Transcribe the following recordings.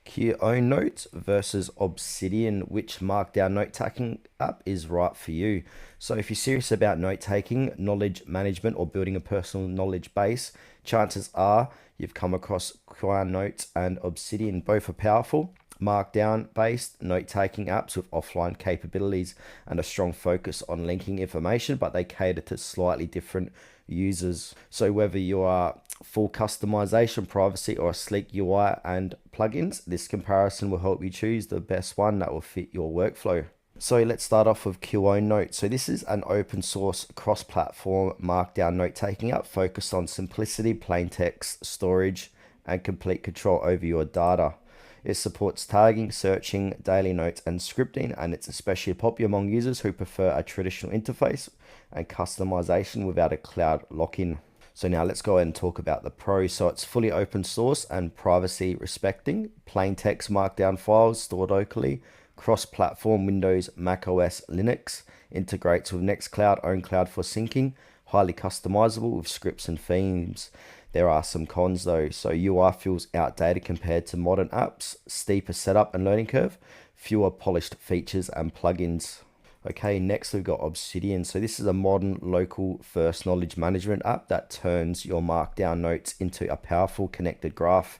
QownNotes versus Obsidian, which Markdown note taking app is right for you. So, if you're serious about note taking, knowledge management, or building a personal knowledge base, chances are you've come across QownNotes and Obsidian. Both are powerful, Markdown based note taking apps with offline capabilities and a strong focus on linking information, but they cater to slightly different users. So, whether you are full customization, privacy, or a sleek UI and plugins, this comparison will help you choose the best one that will fit your workflow. So let's start off with QownNotes. So this is an open source cross-platform Markdown note-taking app focused on simplicity, plain text, storage, and complete control over your data. It supports tagging, searching, daily notes, and scripting, and it's especially popular among users who prefer a traditional interface and customization without a cloud lock-in. So now let's go ahead and talk about the pros. So it's fully open source and privacy respecting, plain text markdown files stored locally, cross-platform Windows, Mac OS, Linux, integrates with Nextcloud, OwnCloud for syncing, highly customizable with scripts and themes. There are some cons though. So UI feels outdated compared to modern apps, steeper setup and learning curve, fewer polished features and plugins. Okay, next we've got Obsidian. So this is a modern local first knowledge management app that turns your markdown notes into a powerful connected graph.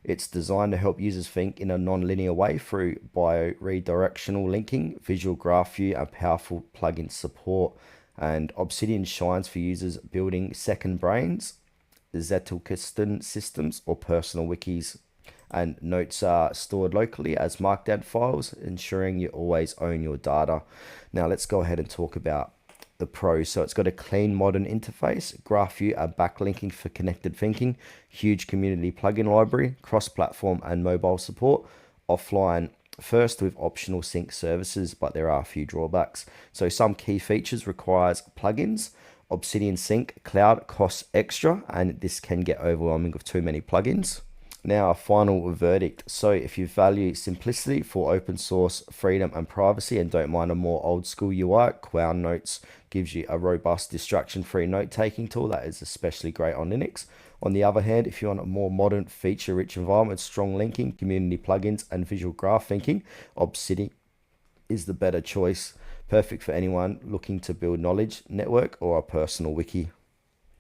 It's designed to help users think in a non-linear way through bio-redirectional linking, visual graph view, and powerful plugin support. And Obsidian shines for users building second brains, Zettelkasten systems, or personal wikis. And notes are stored locally as markdown files, ensuring you always own your data. Now let's go ahead and talk about the pros. So it's got a clean modern interface, graph view and backlinking for connected thinking, huge community plugin library, cross-platform and mobile support, offline first with optional sync services, but there are a few drawbacks. So some key features requires plugins. Obsidian Sync Cloud costs extra, and this can get overwhelming with too many plugins. Now, a final verdict. So if you value simplicity for open source, freedom and privacy, and don't mind a more old school UI, QownNotes gives you a robust distraction-free note-taking tool that is especially great on Linux. On the other hand, if you want a more modern, feature-rich environment, strong linking, community plugins, and visual graph thinking, Obsidian is the better choice. Perfect for anyone looking to build knowledge, network, or a personal wiki.